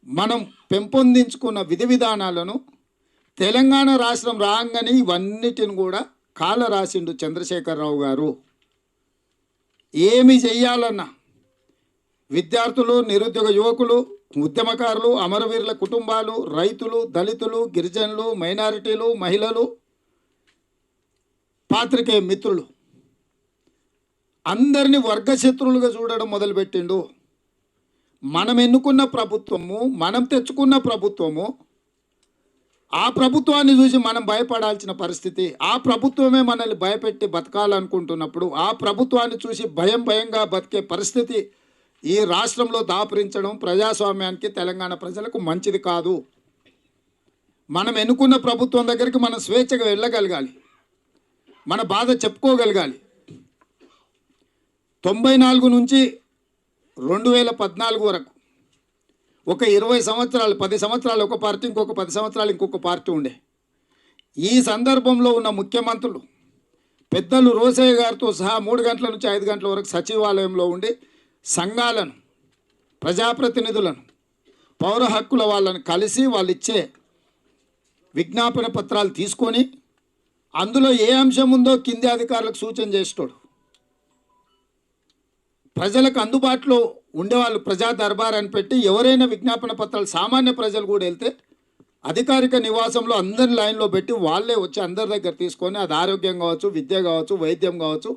మనం పెంపొందించుకున్న విధి విధానాలను తెలంగాణ రాష్ట్రం రాగానే ఇవన్నిటిని కూడా కాల రాసిండు చంద్రశేఖరరావు గారు. ఏమి చెయ్యాలన్నా విద్యార్థులు, నిరుద్యోగ యువకులు, ఉద్యమకారులు, అమరవీరుల కుటుంబాలు, రైతులు, దళితులు, గిరిజనులు, మైనారిటీలు, మహిళలు, పాత్రికేయ మిత్రులు అందరినీ వర్గశత్రువులుగా చూడడం మొదలుపెట్టిండు. మనం ఎన్నుకున్న ప్రభుత్వము, మనం తెచ్చుకున్న ప్రభుత్వము, ఆ ప్రభుత్వాన్ని చూసి మనం భయపడాల్సిన పరిస్థితి, ఆ ప్రభుత్వమే మనల్ని భయపెట్టి బతకాలనుకుంటున్నప్పుడు ఆ ప్రభుత్వాన్ని చూసి భయంగా బతికే పరిస్థితి ఈ రాష్ట్రంలో దాపురించడం ప్రజాస్వామ్యానికి, తెలంగాణ ప్రజలకు మంచిది కాదు. మనం ఎన్నుకున్న ప్రభుత్వం దగ్గరికి మనం స్వేచ్ఛగా వెళ్ళగలగాలి, మన బాధ చెప్పుకోగలగాలి. 94 నుంచి 2014 వరకు ఒక 20 సంవత్సరాలు, 10 సంవత్సరాలు ఒక పార్టీ, ఇంకొక 10 సంవత్సరాలు ఇంకొక పార్టీ ఉండే. ఈ సందర్భంలో ఉన్న ముఖ్యమంత్రులు పెద్దలు రోసయ్య గారితో సహా 3 గంటల నుంచి 5 గంటల వరకు సచివాలయంలో ఉండి సంఘాలను, ప్రజాప్రతినిధులను, పౌర హక్కుల వాళ్ళని కలిసి వాళ్ళు ఇచ్చే విజ్ఞాపన పత్రాలు తీసుకొని అందులో ఏ అంశం ఉందో కింది అధికారులకు సూచన చేసేటోడు. ప్రజలకు అందుబాటులో ఉండేవాళ్ళు ప్రజా దర్బార్ అని పెట్టి ఎవరైనా విజ్ఞాపన పత్రాలు సామాన్య ప్రజలు కూడా వెళ్తే అధికారిక నివాసంలో అందరి లైన్లో పెట్టి వాళ్ళే వచ్చి అందరి దగ్గర తీసుకొని, అది ఆరోగ్యం కావచ్చు, విద్య కావచ్చు, వైద్యం కావచ్చు,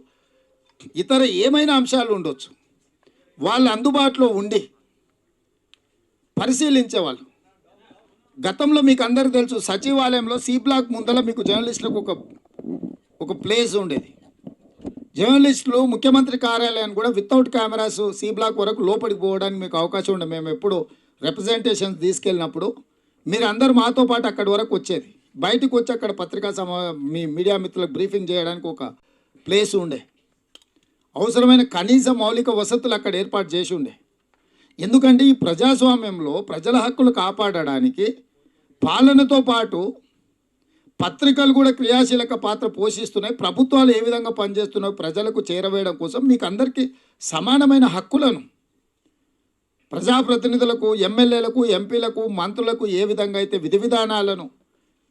ఇతర ఏమైనా అంశాలు ఉండొచ్చు, వాళ్ళు అందుబాటులో ఉండి పరిశీలించేవాళ్ళు. గతంలో మీకు అందరికీ తెలుసు, సచివాలయంలో సి బ్లాక్ ముందర మీకు జర్నలిస్టులకు ఒక ప్లేస్ ఉండేది. జర్నలిస్టులు ముఖ్యమంత్రి కార్యాలయాన్ని కూడా వితౌట్ కెమెరాస్ సి బ్లాక్ వరకు లోపలికి పోవడానికి మీకు అవకాశం ఉండే. మేము ఎప్పుడు రిప్రజెంటేషన్స్ తీసుకెళ్ళినప్పుడు మీరు అందరూ మాతో పాటు అక్కడి వరకు వచ్చేది. బయటకు వచ్చి అక్కడ పత్రికా మీ మీడియా మిత్రులకు బ్రీఫింగ్ చేయడానికి ఒక ప్లేస్ ఉండే. అవసరమైన కనీస మౌలిక వసతులు అక్కడ ఏర్పాటు చేసి ఉండే. ఎందుకంటే ఈ ప్రజాస్వామ్యంలో ప్రజల హక్కులు కాపాడడానికి పాలనతో పాటు పత్రికలు కూడా క్రియాశీలక పాత్ర పోషిస్తున్నాయి. ప్రభుత్వాలు ఏ విధంగా పనిచేస్తున్నాయో ప్రజలకు చేరవేయడం కోసం మీకు అందరికీ సమానమైన హక్కులను ప్రజాప్రతినిధులకు, ఎమ్మెల్యేలకు, ఎంపీలకు, మంత్రులకు ఏ విధంగా అయితే విధి విధానాలను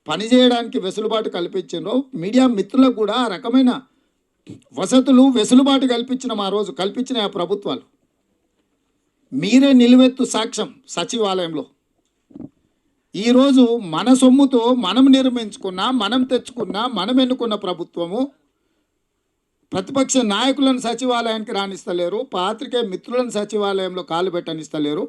పనిచేయడానికి వెసులుబాటు కల్పించిందో మీడియా మిత్రులకు కూడా ఆ రకమైన వసతులు, వెసులుబాటు కల్పించిన ఆ ప్రభుత్వాలు. మీరే నిలువెత్తు సాక్ష్యం. సచివాలయంలో ఈరోజు మన సొమ్ముతో మనం నిర్మించుకున్న, మనం తెచ్చుకున్న, మనం ఎన్నుకున్న ప్రభుత్వము ప్రతిపక్ష నాయకులను సచివాలయానికి రాణిస్తలేరు, పాత్రికేయ మిత్రులను సచివాలయంలో కాలు పెట్టనిస్తలేరు.